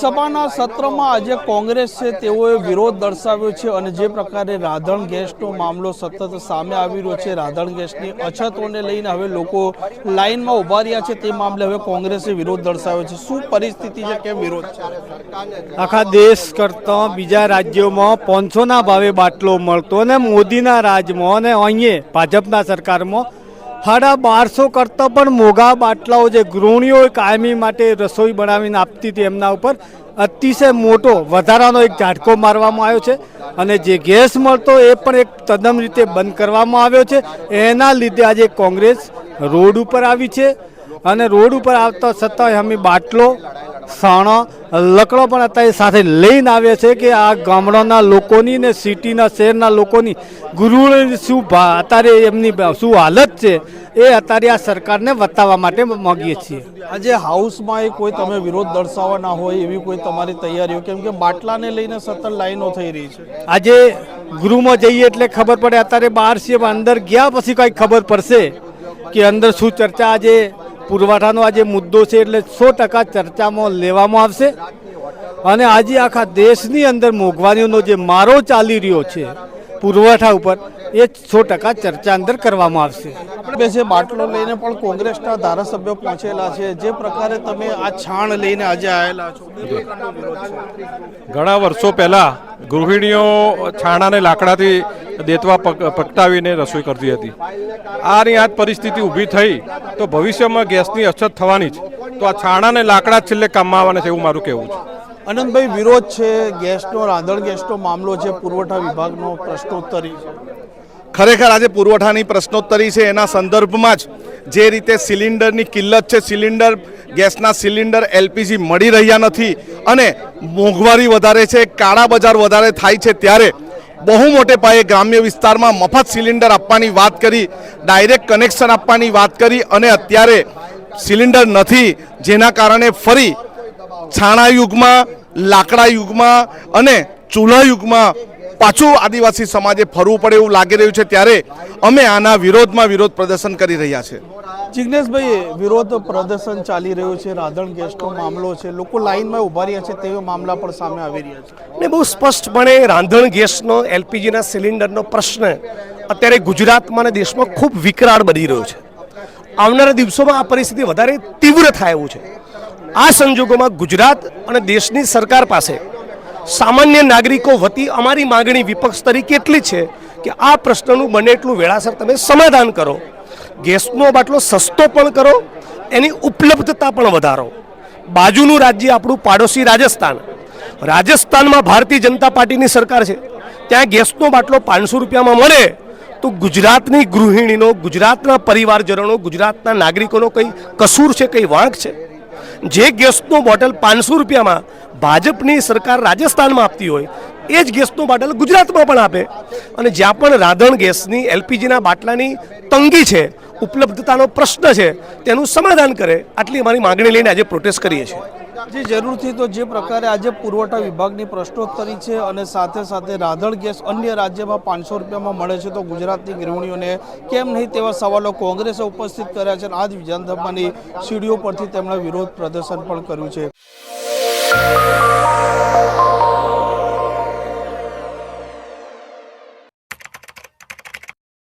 સભાના સત્રમાં આજે કોંગ્રેસ છે તેઓએ વિરોધ દર્શાવ્યો છે અને જે પ્રકારે રાધણ ગેસનો મામલો સતત સામે આવી રહ્યો છે, રાધણ ગેસની અછતોને લઈને હવે લોકો લાઇનમાં ઊભા રહ્યા છે, તે મામલે હવે કોંગ્રેસે વિરોધ દર્શાવ્યો છે। શું પરિસ્થિતિ છે, કેમ વિરોધ છે? આખા દેશ કરતાં બીજા રાજ્યોમાં 500ના ભાવે બાટલો મળતો અને મોદીના રાજમાં અને અહીંયા ભાજપના સરકારમાં 1250 કરતાં પણ મોંઘા બાટલાઓ જે ગૃહિણીઓ કાયમી માટે રસોઈ બનાવીને આપતી હતી એમના ઉપર અતિશય મોટો વધારાનો એક ઝાટકો મારવામાં આવ્યો છે અને જે ગેસ મળતો એ પણ એક તદ્દન રીતે બંધ કરવામાં આવ્યો છે। એના લીધે આજે કોંગ્રેસ રોડ ઉપર આવી છે અને રોડ ઉપર આવતા છતાં અમે બાટલો સાણો લકડો પણ અત્યારે સાથે લઈને આવ્યા છે કે આ ગામડાના લોકોની ને સિટીના શહેરના લોકોની ગૃહિણીની શું અત્યારે એમની શું હાલત છે એ અત્યારે આ સરકારને બતાવવા માટે માગીએ છીએ। આજે હાઉસમાં એ કોઈ તમે વિરોધ દર્શાવવાના હોય એવી કોઈ તમારી તૈયારીઓ, કેમ કે બાટલાને લઈને સતત લાઈનો થઈ રહી છે? આજે ગૃહમાં જઈએ એટલે ખબર પડે, અત્યારે બહાર છીએ અંદર ગયા પછી કંઈ ખબર પડશે કે અંદર શું ચર્ચા આજે પુરવઠાનો આજે મુદ્દો છે એટલે 100% ચર્ચામાં લેવામાં આવશે અને આજે આખા દેશની અંદર મોંઘવારીનો જે મારો ચાલી રહ્યો છે પુરવઠા ઉપર એ 100% ચર્ચા અંદર કરવામાં આવશે। આપણે જે બાટલો લઈને પણ કોંગ્રેસના ધારાસભ્યો પહોંચેલા છે, જે પ્રકારે તમે આ છાણ લઈને આજે આવેલા છો, ઘણા વર્ષો પહેલા ગૃહિણીઓ છાણાને લાકડાથી દેતવા પકટાવીને રસોઈ કરતી હતી। આની આ પરિસ્થિતિ ઊભી થઈ તો ભવિષ્યમાં ગેસની અછત થવાની જ, તો આ છાણાને લાકડા છેલ્લે કામમાં આવવાના છે એવું મારું કહેવું છે। આનંદભાઈ, વિરોધ છે ગેસનો, રાંધણ ગેસનો મામલો છે, પુરવઠા વિભાગનો પ્રશ્નોત્તરી છે। ખરેખર આજે પુરવઠાની પ્રશ્નોત્તરી છે એના સંદર્ભમાં જ જે રીતે સિલિન્ડરની કિલ્લત છે, સિલિન્ડર ગેસના સિલિન્ડર એલપીજી મળી રહ્યા નથી અને મોંઘવારી વધારે છે, કાળા બજાર વધારે થાય છે, ત્યારે બહુ મોટે પાયે ગ્રામ્ય વિસ્તારમાં મફત સિલિન્ડર આપવાની વાત કરી, ડાયરેક્ટ કનેક્શન આપવાની વાત કરી અને અત્યારે સિલિન્ડર નથી, જેના કારણે ફરી છાણા યુગમાં, લાકડા યુગમાં અને ચૂલા યુગમાં પાછું આદિવાસી સમાજે ફરવું પડે એવું લાગી રહ્યું છે। ત્યારે અમે આના વિરોધમાં વિરોધ પ્રદર્શન કરી રહ્યા છે। જિગ્નેશભાઈ, વિરોધ પ્રદર્શન ચાલી રહ્યું છે, રાધણ ગેસનો મામલો છે, લોકો લાઇનમાં ઊભા રહ્યા છે, તેવા મામલા પણ સામે આવી રહ્યા છે ને બહુ સ્પષ્ટપણે રાંધણ ગેસનો એલપીજીના સિલિન્ડરનો પ્રશ્ન અત્યારે ગુજરાતમાં અને દેશમાં ખૂબ વિકરાળ બની રહ્યો છે। આવનારા દિવસોમાં આ પરિસ્થિતિ વધારે તીવ્ર થાય એવું છે। આ સંજોગોમાં ગુજરાત અને દેશની સરકાર પાસે સામાન્ય નાગરિકો વતી અમારી માગણી વિપક્ષ તરીકે એટલી છે કે આ પ્રશ્નનું બને એટલું વેળાસર તમે સમાધાન કરો, ગેસનો બાટલો સસ્તો પણ કરો, એની ઉપલબ્ધતા પણ વધારો। બાજુનું રાજ્ય આપણું પાડોશી રાજસ્થાનમાં ભારતીય જનતા પાર્ટીની સરકાર છે, ત્યાં ગેસનો બાટલો 500 રૂપિયામાં મળે તો ગુજરાતની ગૃહિણીનો, ગુજરાતના પરિવારજનો, ગુજરાતના નાગરિકોનો કંઈ કસૂર છે, કંઈ વાંક છે? જે ગેસનો બોટલ 500 રૂપિયામાં ભાજપની સરકાર રાજસ્થાનમાં આપતી હોય એ જ ગેસનો બાટલ ગુજરાતમાં પણ આપે અને જ્યાં પણ રાંધણ ગેસની એલપીજીના બાટલાની તંગી છે, ઉપલબ્ધતાનો પ્રશ્ન છે, તેનું સમાધાન કરે, આટલી અમારી માગણી લઈને આજે પ્રોટેસ્ટ કરીએ છીએ। જે જરૂરથી તો જે પ્રકારે આજે પુરવઠા વિભાગની પ્રશ્નોત્તરી છે અને સાથે સાથે રાંધણ ગેસ અન્ય રાજ્યમાં 500 રૂપિયામાં મળે છે તો ગુજરાતની ગૃહિણીઓને કેમ નહીં, તેવા સવાલો કોંગ્રેસે ઉપસ્થિત કર્યા છે। આજ વિધાનસભાની સીડીઓ પરથી તેમણે વિરોધ પ્રદર્શન પણ કર્યું છે।